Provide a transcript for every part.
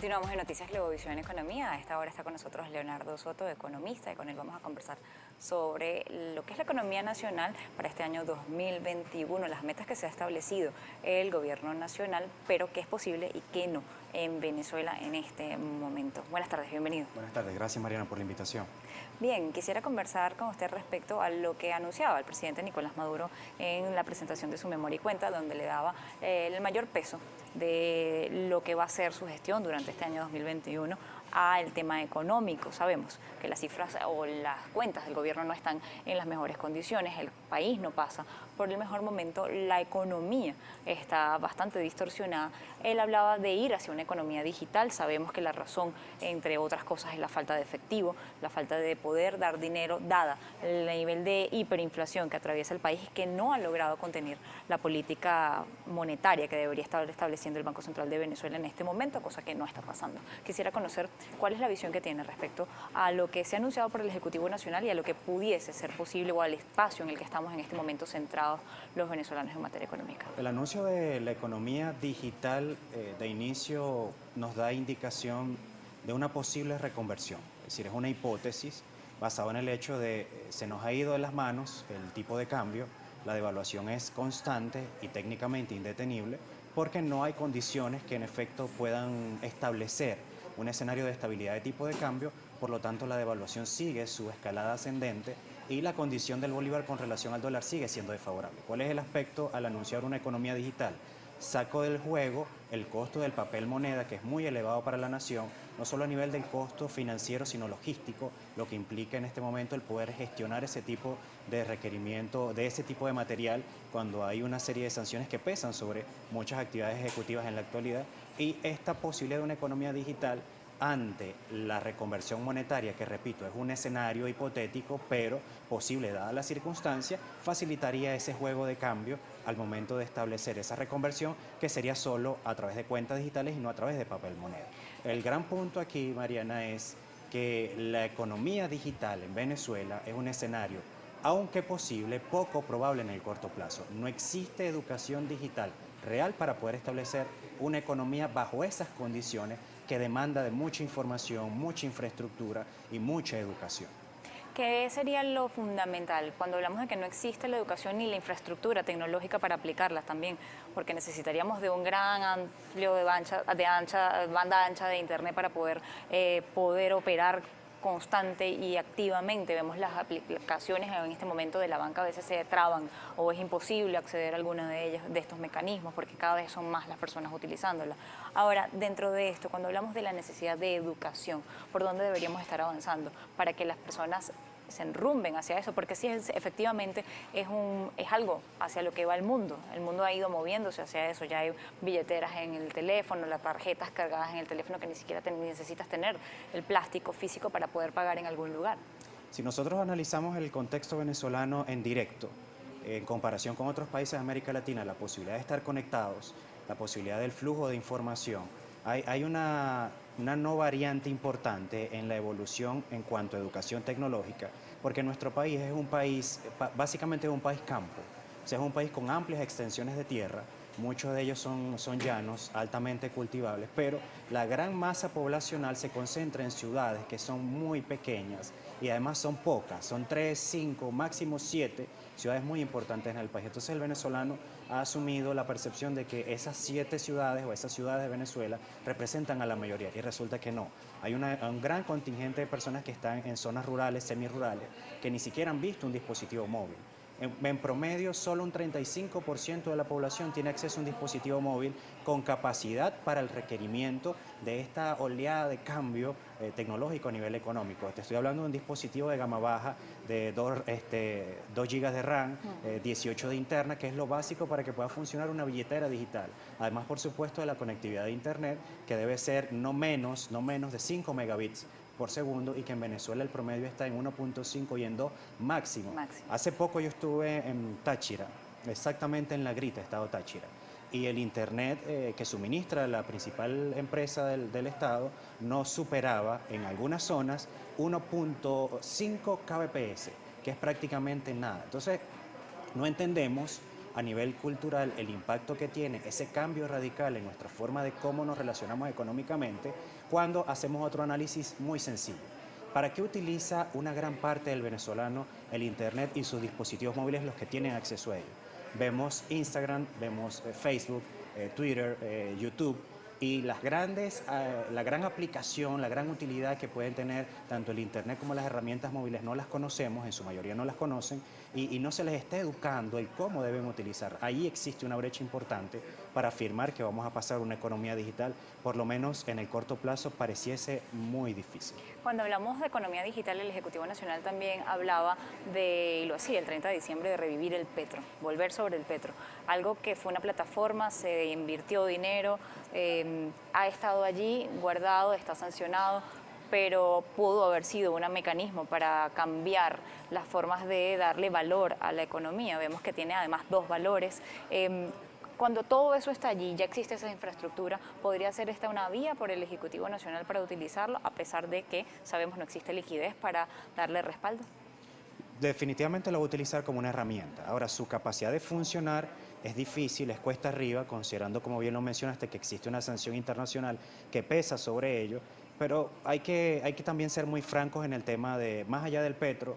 Continuamos en Noticias Globovisión Economía. A esta hora está con nosotros Leonardo Soto, economista, y con él vamos a conversar sobre lo que es la economía nacional para este año 2021, las metas que se ha establecido el gobierno nacional, pero qué es posible y qué no en Venezuela en este momento. Buenas tardes, bienvenido. Buenas tardes, gracias Mariana por la invitación. Bien, quisiera conversar con usted respecto a lo que anunciaba el presidente Nicolás Maduro en la presentación de su memoria y cuenta, donde le daba el mayor peso de lo que va a ser su gestión durante este año 2021 al tema económico. Sabemos que las cifras o las cuentas del gobierno no están en las mejores condiciones, el país no pasa por el mejor momento, la economía está bastante distorsionada. Él hablaba de ir hacia una economía digital, sabemos que la razón, entre otras cosas, es la falta de efectivo, la falta de poder dar dinero, dada el nivel de hiperinflación que atraviesa el país y que no ha logrado contener la política monetaria que debería estar estableciendo el Banco Central de Venezuela en este momento, cosa que no está pasando. Quisiera conocer cuál es la visión que tiene respecto a lo que se ha anunciado por el Ejecutivo Nacional y a lo que pudiese ser posible o al espacio en el que estamos en este momento centrados los venezolanos en materia económica. El anuncio de la economía digital de inicio nos da indicación de una posible reconversión, es decir, es una hipótesis basada en el hecho de se nos ha ido de las manos el tipo de cambio, la devaluación es constante y técnicamente indetenible porque no hay condiciones que en efecto puedan establecer un escenario de estabilidad de tipo de cambio, por lo tanto la devaluación sigue su escalada ascendente y la condición del bolívar con relación al dólar sigue siendo desfavorable. ¿Cuál es el aspecto al anunciar una economía digital? Saco del juego el costo del papel moneda, que es muy elevado para la nación, no solo a nivel del costo financiero, sino logístico, lo que implica en este momento el poder gestionar ese tipo de requerimiento, de ese tipo de material, cuando hay una serie de sanciones que pesan sobre muchas actividades ejecutivas en la actualidad, y esta posibilidad de una economía digital ante la reconversión monetaria, que repito, es un escenario hipotético, pero posible dada la circunstancia, facilitaría ese juego de cambio al momento de establecer esa reconversión, que sería solo a través de cuentas digitales y no a través de papel moneda. El gran punto aquí, Mariana, es que la economía digital en Venezuela es un escenario, aunque posible, poco probable en el corto plazo. No existe educación digital real para poder establecer una economía bajo esas condiciones que demanda de mucha información, mucha infraestructura y mucha educación. ¿Qué sería lo fundamental cuando hablamos de que no existe la educación ni la infraestructura tecnológica para aplicarlas también? Porque necesitaríamos de un gran amplio de banda ancha de internet para poder operar constante y activamente. Vemos las aplicaciones en este momento de la banca, a veces se traban o es imposible acceder a alguno de ellos, de estos mecanismos, porque cada vez son más las personas utilizándola. Ahora, dentro de esto, cuando hablamos de la necesidad de educación, ¿por dónde deberíamos estar avanzando para que las personas se enrumben hacia eso? Porque sí, efectivamente es algo hacia lo que va el mundo. El mundo ha ido moviéndose hacia eso. Ya hay billeteras en el teléfono, las tarjetas cargadas en el teléfono que ni siquiera necesitas tener el plástico físico para poder pagar en algún lugar. Si nosotros analizamos el contexto venezolano en directo, en comparación con otros países de América Latina, la posibilidad de estar conectados, la posibilidad del flujo de información, hay una no variante importante en la evolución en cuanto a educación tecnológica, porque nuestro país es un país, básicamente es un país campo, o sea, es un país con amplias extensiones de tierra, muchos de ellos son llanos, altamente cultivables, pero la gran masa poblacional se concentra en ciudades que son muy pequeñas y además son pocas, son 3, 5, máximo 7 ciudades muy importantes en el país. Entonces el venezolano ha asumido la percepción de que esas 7 ciudades o esas ciudades de Venezuela representan a la mayoría y resulta que no. Hay un gran contingente de personas que están en zonas rurales, semirurales, que ni siquiera han visto un dispositivo móvil. En promedio, solo un 35% de la población tiene acceso a un dispositivo móvil con capacidad para el requerimiento de esta oleada de cambio tecnológico a nivel económico. Te estoy hablando de un dispositivo de gama baja de 2 GB de RAM, 18 de interna, que es lo básico para que pueda funcionar una billetera digital. Además, por supuesto, de la conectividad de Internet, que debe ser no menos de 5 megabits por segundo y que en Venezuela el promedio está en 1.5 y en 2 máximo. Hace poco yo estuve en Táchira, exactamente en La Grita, estado Táchira, y el internet que suministra la principal empresa del estado no superaba en algunas zonas 1.5 kbps, que es prácticamente nada. Entonces, no entendemos a nivel cultural el impacto que tiene ese cambio radical en nuestra forma de cómo nos relacionamos económicamente cuando hacemos otro análisis muy sencillo. ¿Para qué utiliza una gran parte del venezolano el Internet y sus dispositivos móviles, los que tienen acceso a ello? Vemos Instagram, vemos Facebook, Twitter, YouTube, y la gran aplicación, la gran utilidad que pueden tener tanto el Internet como las herramientas móviles no las conocemos, en su mayoría no las conocen, y no se les está educando el cómo deben utilizar. Ahí existe una brecha importante para afirmar que vamos a pasar a una economía digital, por lo menos en el corto plazo pareciese muy difícil. Cuando hablamos de economía digital, el Ejecutivo Nacional también hablaba de, y lo hacía el 30 de diciembre, de revivir el Petro, volver sobre el Petro, algo que fue una plataforma, se invirtió dinero, ha estado allí guardado, está sancionado, pero pudo haber sido un mecanismo para cambiar las formas de darle valor a la economía. Vemos que tiene además dos valores. Cuando todo eso está allí, ya existe esa infraestructura, ¿podría ser esta una vía por el Ejecutivo Nacional para utilizarlo, a pesar de que sabemos no existe liquidez para darle respaldo? Definitivamente lo va a utilizar como una herramienta. Ahora, su capacidad de funcionar es difícil, es cuesta arriba, considerando, como bien lo mencionaste, que existe una sanción internacional que pesa sobre ello, pero hay que también ser muy francos en el tema de, más allá del petro,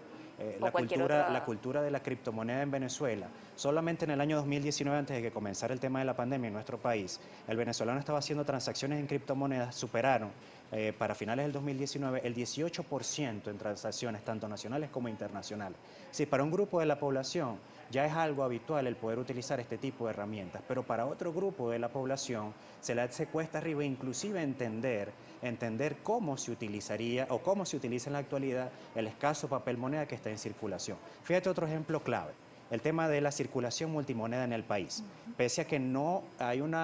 O cualquier otra. la cultura de la criptomoneda en Venezuela. Solamente en el año 2019, antes de que comenzara el tema de la pandemia en nuestro país, el venezolano estaba haciendo transacciones en criptomonedas, superaron para finales del 2019 el 18% en transacciones tanto nacionales como internacionales. Sí, para un grupo de la población ya es algo habitual el poder utilizar este tipo de herramientas, pero para otro grupo de la población se le hace cuesta arriba inclusive entender cómo se utilizaría o cómo se utiliza en la actualidad el escaso papel moneda que está en circulación. Fíjate otro ejemplo clave. El tema de la circulación multimoneda en el país. Pese a que no hay un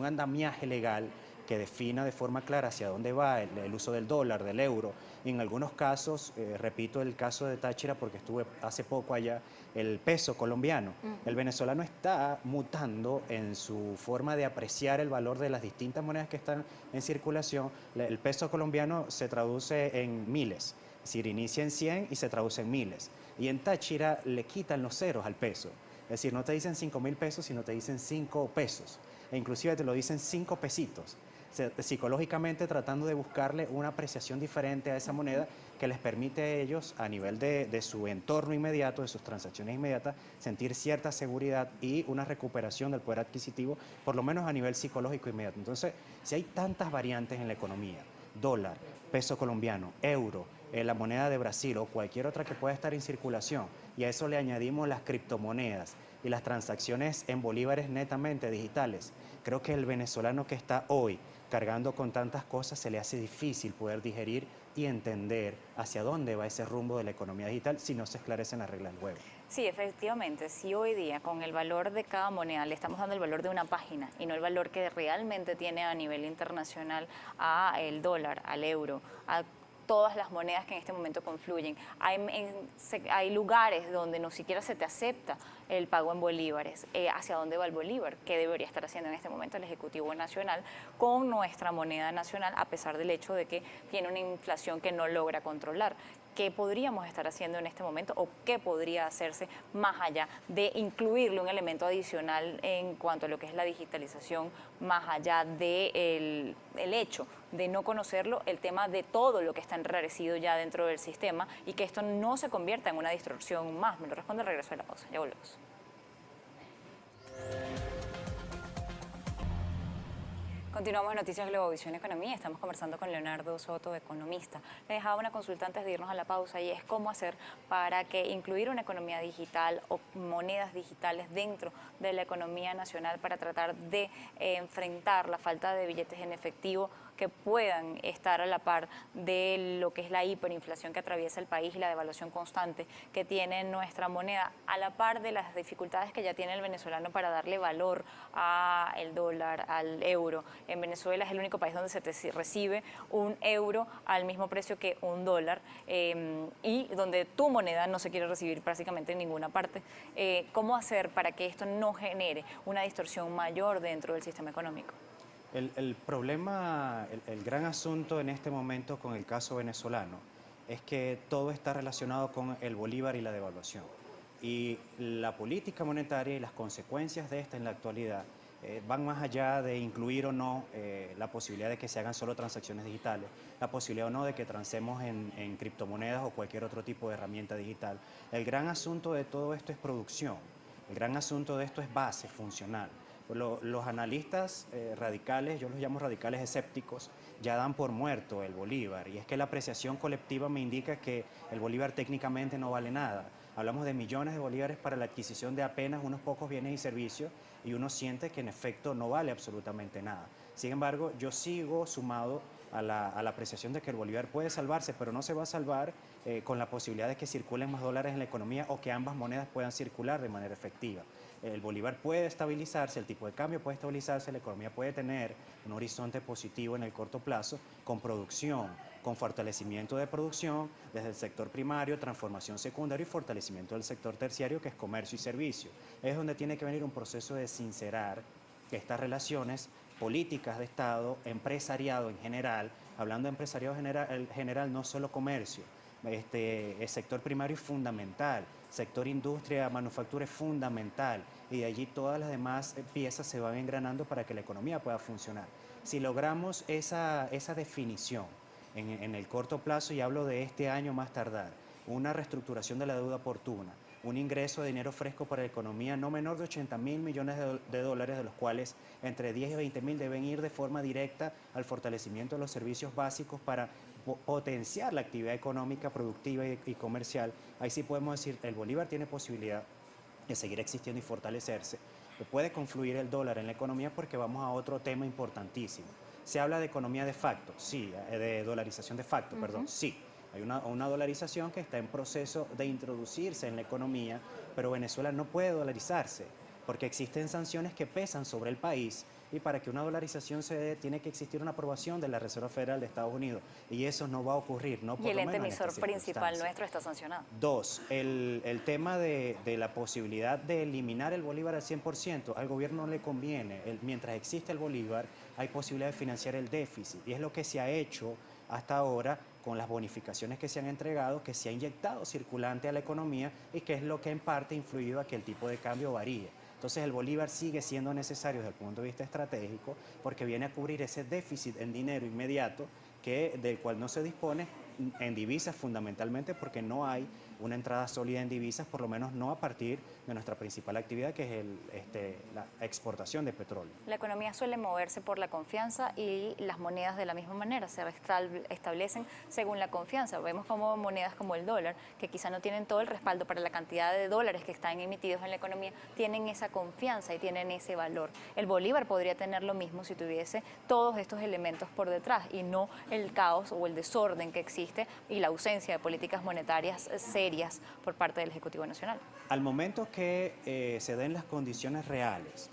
andamiaje legal que defina de forma clara hacia dónde va el uso del dólar, del euro, y en algunos casos, repito el caso de Táchira porque estuve hace poco allá, el peso colombiano. El venezolano está mutando en su forma de apreciar el valor de las distintas monedas que están en circulación. El peso colombiano se traduce en miles. Es decir, inicia en 100 y se traduce en miles. Y en Táchira le quitan los ceros al peso. Es decir, no te dicen 5.000 pesos, sino te dicen 5 pesos. E inclusive te lo dicen 5 pesitos. Psicológicamente tratando de buscarle una apreciación diferente a esa moneda que les permite a ellos, a nivel de su entorno inmediato, de sus transacciones inmediatas, sentir cierta seguridad y una recuperación del poder adquisitivo, por lo menos a nivel psicológico inmediato. Entonces, si hay tantas variantes en la economía, dólar, peso colombiano, euro, la moneda de Brasil o cualquier otra que pueda estar en circulación, y a eso le añadimos las criptomonedas y las transacciones en bolívares netamente digitales, creo que el venezolano que está hoy cargando con tantas cosas se le hace difícil poder digerir y entender hacia dónde va ese rumbo de la economía digital si no se esclarecen las reglas del juego. Sí, efectivamente, si hoy día con el valor de cada moneda le estamos dando el valor de una página y no el valor que realmente tiene a nivel internacional a el dólar, al euro, a todas las monedas que en este momento confluyen. Hay lugares donde no siquiera se te acepta el pago en bolívares. ¿Hacia dónde va el bolívar? ¿Qué debería estar haciendo en este momento el Ejecutivo Nacional con nuestra moneda nacional, a pesar del hecho de que tiene una inflación que no logra controlar? ¿Qué podríamos estar haciendo en este momento o qué podría hacerse más allá de incluirle un elemento adicional en cuanto a lo que es la digitalización, más allá del hecho de no conocerlo, el tema de todo lo que está enrarecido ya dentro del sistema y que esto no se convierta en una distorsión más? Me lo responde al regreso de la pausa. Ya volvemos. Continuamos en Noticias Globovisión Economía. Estamos conversando con Leonardo Soto, economista. Le dejaba una consulta antes de irnos a la pausa y es cómo hacer para que incluir una economía digital o monedas digitales dentro de la economía nacional para tratar de enfrentar la falta de billetes en efectivo que puedan estar a la par de lo que es la hiperinflación que atraviesa el país y la devaluación constante que tiene nuestra moneda, a la par de las dificultades que ya tiene el venezolano para darle valor al dólar, al euro. En Venezuela es el único país donde se te recibe un euro al mismo precio que un dólar y donde tu moneda no se quiere recibir prácticamente en ninguna parte. ¿Cómo hacer para que esto no genere una distorsión mayor dentro del sistema económico? El problema, el gran asunto en este momento con el caso venezolano es que todo está relacionado con el bolívar y la devaluación. Y la política monetaria y las consecuencias de esta en la actualidad van más allá de incluir o no la posibilidad de que se hagan solo transacciones digitales, la posibilidad o no de que transemos en criptomonedas o cualquier otro tipo de herramienta digital. El gran asunto de todo esto es producción, el gran asunto de esto es base funcional. Los analistas radicales, yo los llamo radicales escépticos, ya dan por muerto el bolívar, y es que la apreciación colectiva me indica que el bolívar técnicamente no vale nada. Hablamos de millones de bolívares para la adquisición de apenas unos pocos bienes y servicios, y uno siente que en efecto no vale absolutamente nada. Sin embargo, yo sigo sumado a la apreciación de que el bolívar puede salvarse, pero no se va a salvar con la posibilidad de que circulen más dólares en la economía o que ambas monedas puedan circular de manera efectiva. El bolívar puede estabilizarse, el tipo de cambio puede estabilizarse, la economía puede tener un horizonte positivo en el corto plazo con producción, con fortalecimiento de producción desde el sector primario, transformación secundaria y fortalecimiento del sector terciario, que es comercio y servicio. Es donde tiene que venir un proceso de sincerar estas relaciones políticas de Estado, empresariado en general, hablando de empresariado general, no solo comercio. El sector primario es fundamental, sector industria, manufactura es fundamental, y de allí todas las demás piezas se van engranando para que la economía pueda funcionar. Si logramos esa definición en el corto plazo, y hablo de este año más tardar, una reestructuración de la deuda oportuna, un ingreso de dinero fresco para la economía no menor de 80.000 millones de dólares, de los cuales entre 10 y 20.000 deben ir de forma directa al fortalecimiento de los servicios básicos para potenciar la actividad económica, productiva y comercial. Ahí sí podemos decir, el bolívar tiene posibilidad de seguir existiendo y fortalecerse. Puede confluir el dólar en la economía, porque vamos a otro tema importantísimo. Se habla de economía de facto, sí, de dolarización de facto, perdón, sí. Hay una dolarización que está en proceso de introducirse en la economía, pero Venezuela no puede dolarizarse porque existen sanciones que pesan sobre el país, y para que una dolarización se dé tiene que existir una aprobación de la Reserva Federal de Estados Unidos, y eso no va a ocurrir, no por Y el lo ente menos en emisor estas principal circunstancias. nuestro está sancionado. Dos, el tema de la posibilidad de eliminar el bolívar al 100%, al gobierno no le conviene. Mientras existe el bolívar, hay posibilidad de financiar el déficit, y es lo que se ha hecho hasta ahora con las bonificaciones que se han entregado, que se ha inyectado circulante a la economía, y que es lo que en parte ha influido a que el tipo de cambio varíe. Entonces el bolívar sigue siendo necesario desde el punto de vista estratégico, porque viene a cubrir ese déficit en dinero inmediato del cual no se dispone en divisas, fundamentalmente porque no hay una entrada sólida en divisas, por lo menos no a partir de nuestra principal actividad, que es la exportación de petróleo. La economía suele moverse por la confianza, y las monedas de la misma manera se establecen según la confianza. Vemos como monedas como el dólar, que quizá no tienen todo el respaldo para la cantidad de dólares que están emitidos en la economía, tienen esa confianza y tienen ese valor. El bolívar podría tener lo mismo si tuviese todos estos elementos por detrás, y no el caos o el desorden que existe y la ausencia de políticas monetarias serias por parte del Ejecutivo Nacional. Al momento que se den las condiciones reales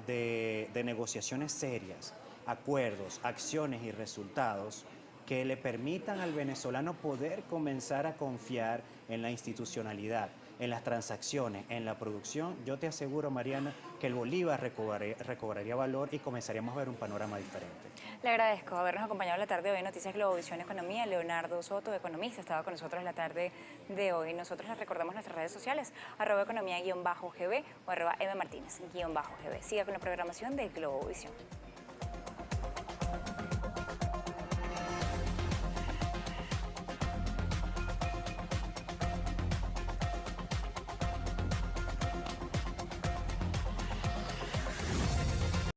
de negociaciones serias, acuerdos, acciones y resultados que le permitan al venezolano poder comenzar a confiar en la institucionalidad, en las transacciones, en la producción, yo te aseguro, Mariana, que el bolívar recobraría valor y comenzaríamos a ver un panorama diferente. Le agradezco habernos acompañado la tarde de hoy en Noticias Globovisión Economía. Leonardo Soto, economista, estaba con nosotros la tarde de hoy. Nosotros les recordamos nuestras redes sociales, @economía_gb o @mmartinez_gb. Siga con la programación de Globovisión.